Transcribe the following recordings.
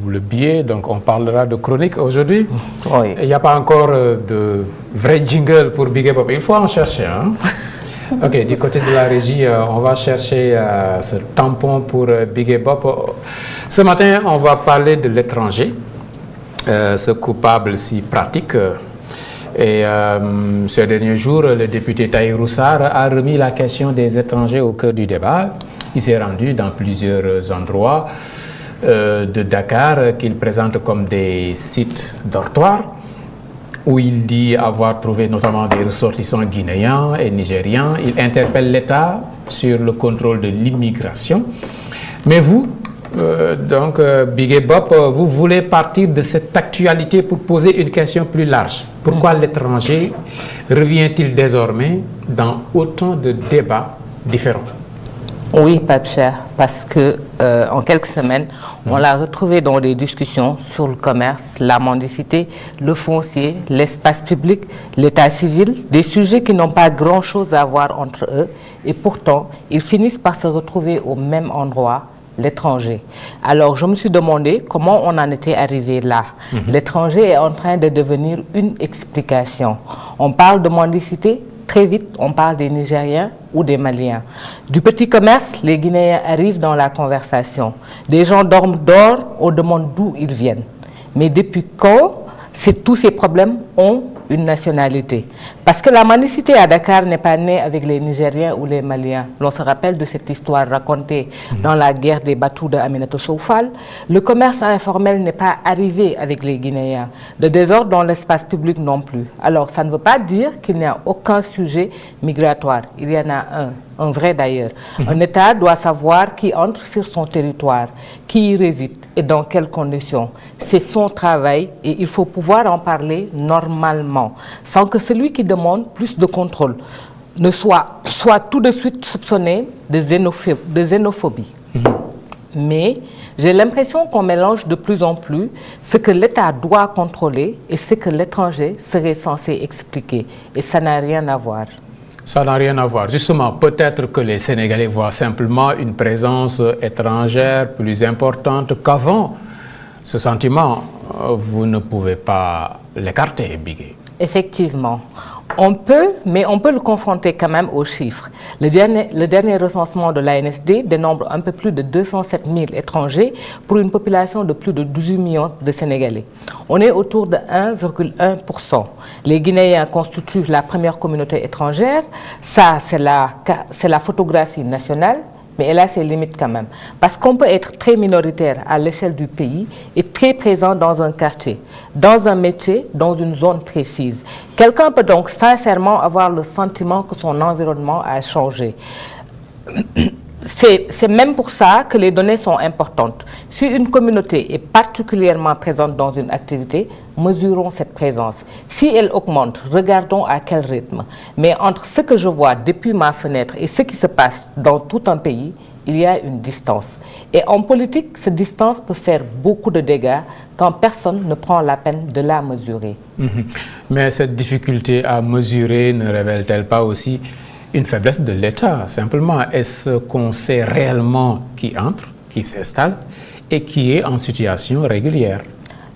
le billet, donc on parlera de chronique aujourd'hui. Oui. Il n'y a pas encore de vrai jingle pour Big Bop. Il faut en chercher. Hein? Ok, du côté de la régie, on va chercher ce tampon pour Big Bop. Ce matin, on va parler de l'étranger, ce coupable si pratique. Et ces derniers jours, le député Tahirou Sarr a remis la question des étrangers au cœur du débat. Il s'est rendu dans plusieurs endroits de Dakar qu'il présente comme des sites dortoirs, où il dit avoir trouvé notamment des ressortissants guinéens et nigérians. Il interpelle l'État sur le contrôle de l'immigration. Mais vous, Big Bop, vous voulez partir de cette actualité pour poser une question plus large. Pourquoi l'étranger revient-il désormais dans autant de débats différents? Oui, Pape Cher, parce que en quelques semaines, on l'a retrouvé dans des discussions sur le commerce, la mendicité, le foncier, l'espace public, l'état civil, des sujets qui n'ont pas grand-chose à voir entre eux, et pourtant, ils finissent par se retrouver au même endroit, l'étranger. Alors, je me suis demandé comment on en était arrivé là. L'étranger est en train de devenir une explication. On parle de mendicité, très vite, on parle des Nigériens ou des Maliens. Du petit commerce, les Guinéens arrivent dans la conversation. Des gens dorment dehors, on demande d'où ils viennent. Mais depuis quand tous ces problèmes ont une nationalité? Parce que la mendicité à Dakar n'est pas née avec les Nigériens ou les Maliens. L'on se rappelle de cette histoire racontée dans la guerre des Batous de Aminatou Soufal. Le commerce informel n'est pas arrivé avec les Guinéens. Le désordre dans l'espace public non plus. Alors, ça ne veut pas dire qu'il n'y a aucun sujet migratoire. Il y en a un vrai d'ailleurs. Un État doit savoir qui entre sur son territoire, qui y réside et dans quelles conditions. C'est son travail et il faut pouvoir en parler normalement, sans que celui qui demande plus de contrôle ne soit tout de suite soupçonné de xénophobie. Mais j'ai l'impression qu'on mélange de plus en plus ce que l'État doit contrôler et ce que l'étranger serait censé expliquer. Et ça n'a rien à voir. Ça n'a rien à voir. Justement, peut-être que les Sénégalais voient simplement une présence étrangère plus importante qu'avant. Ce sentiment, vous ne pouvez pas l'écarter, Bigué. Effectivement. Mais on peut le confronter quand même aux chiffres. Le dernier recensement de l'ANSD dénombre un peu plus de 207 000 étrangers pour une population de plus de 18 millions de Sénégalais. On est autour de 1,1%. Les Guinéens constituent la première communauté étrangère. Ça, c'est la photographie nationale. Mais elle a ses limites quand même. Parce qu'on peut être très minoritaire à l'échelle du pays et très présent dans un quartier, dans un métier, dans une zone précise. Quelqu'un peut donc sincèrement avoir le sentiment que son environnement a changé. C'est même pour ça que les données sont importantes. Si une communauté est particulièrement présente dans une activité, mesurons cette présence. Si elle augmente, regardons à quel rythme. Mais entre ce que je vois depuis ma fenêtre et ce qui se passe dans tout un pays, il y a une distance. Et en politique, cette distance peut faire beaucoup de dégâts quand personne ne prend la peine de la mesurer. Mais cette difficulté à mesurer ne révèle-t-elle pas aussi une faiblesse de l'État, simplement? Est-ce qu'on sait réellement qui entre, qui s'installe et qui est en situation régulière?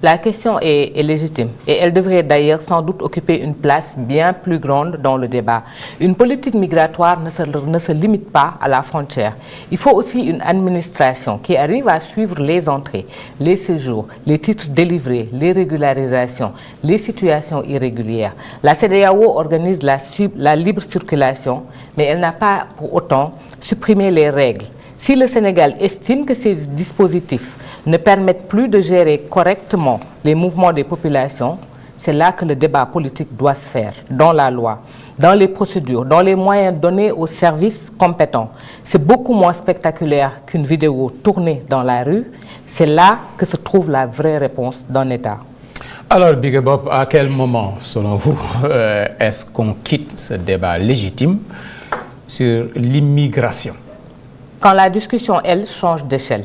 La question est légitime et elle devrait d'ailleurs sans doute occuper une place bien plus grande dans le débat. Une politique migratoire ne se limite pas à la frontière. Il faut aussi une administration qui arrive à suivre les entrées, les séjours, les titres délivrés, les régularisations, les situations irrégulières. La CEDEAO organise la libre circulation, mais elle n'a pas pour autant supprimé les règles. Si le Sénégal estime que ces dispositifs ne permettent plus de gérer correctement les mouvements des populations, c'est là que le débat politique doit se faire, dans la loi, dans les procédures, dans les moyens donnés aux services compétents. C'est beaucoup moins spectaculaire qu'une vidéo tournée dans la rue. C'est là que se trouve la vraie réponse d'un État. Alors, Big Bop, à quel moment, selon vous, est-ce qu'on quitte ce débat légitime sur l'immigration? Quand la discussion, elle, change d'échelle.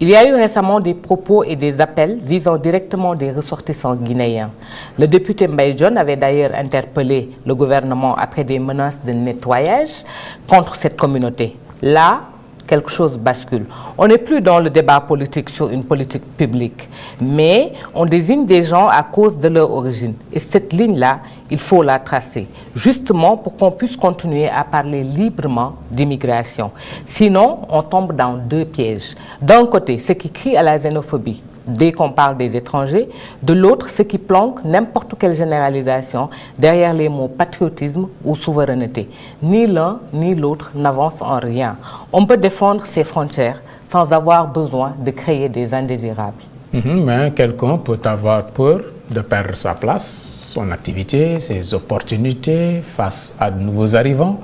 Il y a eu récemment des propos et des appels visant directement des ressortissants guinéens. Le député Mbaye Dione avait d'ailleurs interpellé le gouvernement après des menaces de nettoyage contre cette communauté. Là, quelque chose bascule. On n'est plus dans le débat politique sur une politique publique, mais on désigne des gens à cause de leur origine. Et cette ligne-là, il faut la tracer, justement pour qu'on puisse continuer à parler librement d'immigration. Sinon, on tombe dans deux pièges. D'un côté, ceux qui crient à la xénophobie dès qu'on parle des étrangers, de l'autre, ceux qui planquent n'importe quelle généralisation derrière les mots patriotisme ou souveraineté. Ni l'un ni l'autre n'avance en rien. On peut défendre ses frontières sans avoir besoin de créer des indésirables. Mais quelqu'un peut avoir peur de perdre sa place, son activité, ses opportunités face à de nouveaux arrivants.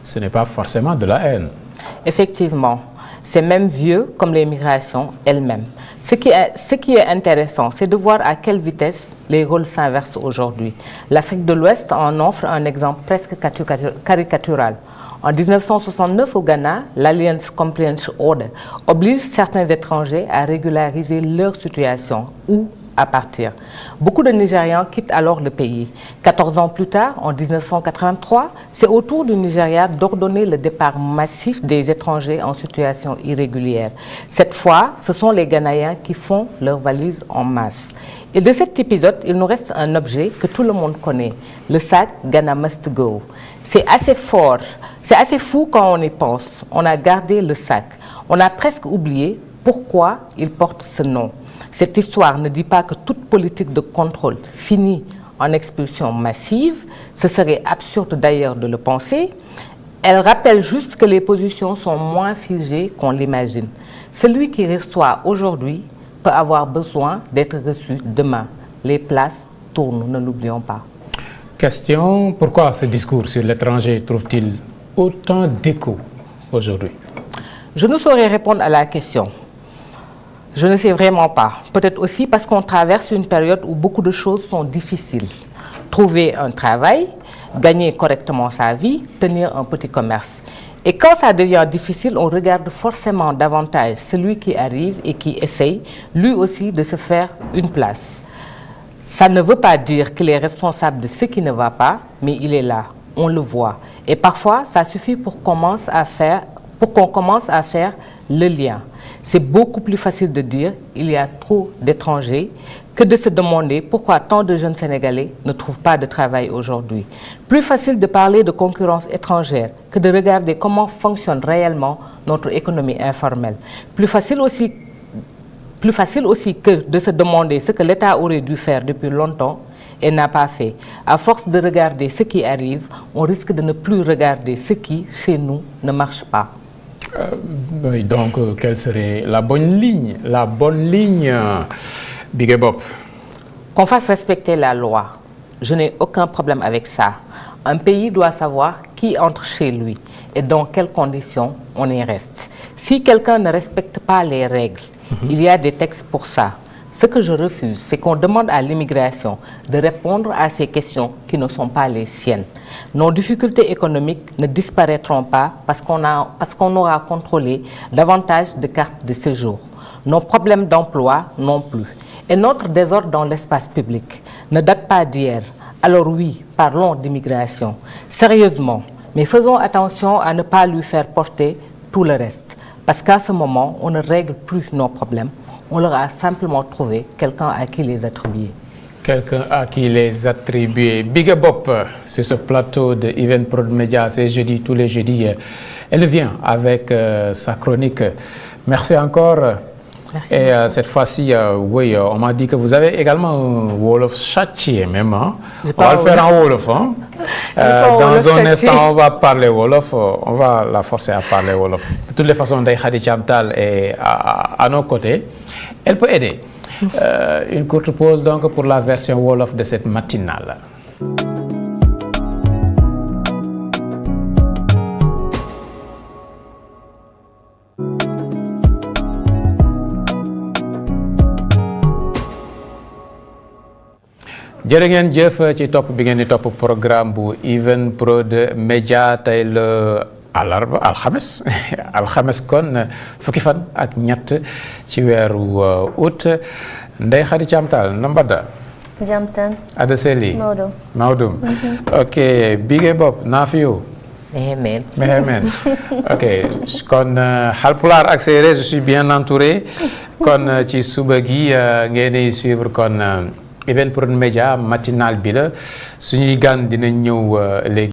Ce n'est pas forcément de la haine. Effectivement. C'est même vieux comme les migrations elles-mêmes. Ce qui est intéressant, c'est de voir à quelle vitesse les rôles s'inversent aujourd'hui. L'Afrique de l'Ouest en offre un exemple presque caricatural. En 1969, au Ghana, l'Alliance Comprehension Order oblige certains étrangers à régulariser leur situation ou à partir. Beaucoup de Nigérians quittent alors le pays. 14 ans plus tard, en 1983, c'est au tour du Nigeria d'ordonner le départ massif des étrangers en situation irrégulière. Cette fois, ce sont les Ghanéens qui font leurs valises en masse. Et de cet épisode, il nous reste un objet que tout le monde connaît, le sac Ghana Must Go. C'est assez fort, c'est assez fou quand on y pense. On a gardé le sac. On a presque oublié pourquoi il porte ce nom. Cette histoire ne dit pas que toute politique de contrôle finit en expulsion massive. Ce serait absurde d'ailleurs de le penser. Elle rappelle juste que les positions sont moins figées qu'on l'imagine. Celui qui reçoit aujourd'hui peut avoir besoin d'être reçu demain. Les places tournent, ne l'oublions pas. Question, pourquoi ce discours sur l'étranger trouve-t-il autant d'écho aujourd'hui? Je ne saurais répondre à la question. Je ne sais vraiment pas. Peut-être aussi parce qu'on traverse une période où beaucoup de choses sont difficiles. Trouver un travail, gagner correctement sa vie, tenir un petit commerce. Et quand ça devient difficile, on regarde forcément davantage celui qui arrive et qui essaye, lui aussi, de se faire une place. Ça ne veut pas dire qu'il est responsable de ce qui ne va pas, mais il est là, on le voit. Et parfois, ça suffit pour qu'on commence à faire le lien. C'est beaucoup plus facile de dire il y a trop d'étrangers que de se demander pourquoi tant de jeunes Sénégalais ne trouvent pas de travail aujourd'hui. Plus facile de parler de concurrence étrangère que de regarder comment fonctionne réellement notre économie informelle. Plus facile aussi que de se demander ce que l'État aurait dû faire depuis longtemps et n'a pas fait. À force de regarder ce qui arrive, on risque de ne plus regarder ce qui, chez nous, ne marche pas. Oui, donc, quelle serait la bonne ligne? La bonne ligne, Bigué Bob. Qu'on fasse respecter la loi. Je n'ai aucun problème avec ça. Un pays doit savoir qui entre chez lui et dans quelles conditions on y reste. Si quelqu'un ne respecte pas les règles, il y a des textes pour ça. Ce que je refuse, c'est qu'on demande à l'immigration de répondre à ces questions qui ne sont pas les siennes. Nos difficultés économiques ne disparaîtront pas parce qu'on aura contrôlé davantage de cartes de séjour. Nos problèmes d'emploi non plus. Et notre désordre dans l'espace public ne date pas d'hier. Alors oui, parlons d'immigration. Sérieusement, mais faisons attention à ne pas lui faire porter tout le reste. Parce qu'à ce moment, on ne règle plus nos problèmes. On leur a simplement trouvé quelqu'un à qui les attribuer. Quelqu'un à qui les attribuer. Bigué Bob, sur ce plateau de Even Prod Media, c'est jeudi, tous les jeudis. Elle vient avec sa chronique. Merci encore. Merci. Et cette fois-ci, oui, on m'a dit que vous avez également un Wolof châtié même. Hein? On va le faire en Wolof. Hein? Dans un instant, on va parler Wolof. On va la forcer à parler Wolof. De toutes les façons, Ndeye Khady Thiam Tall est à nos côtés. Elle peut aider. Une courte pause donc pour la version Wolof de cette matinale. jërë ngeen jëf ci topp bi ngeen di topp programme bu Even Prod Media tey la alxames kon fukki fan ak ñett ci weeru août Ndeye Khady Thiam Tall no mbaɗɗa jam tan aɗa selli mawɗum ok Bigué Bob naafiyo Amen. Amen. Ok kon Halpulaar ak séeréer je suis bien entouré kon ci suba gi ngeen di suivre kon Even Prod Media matinal bi la suñuy gan dinañ ñëw léegi.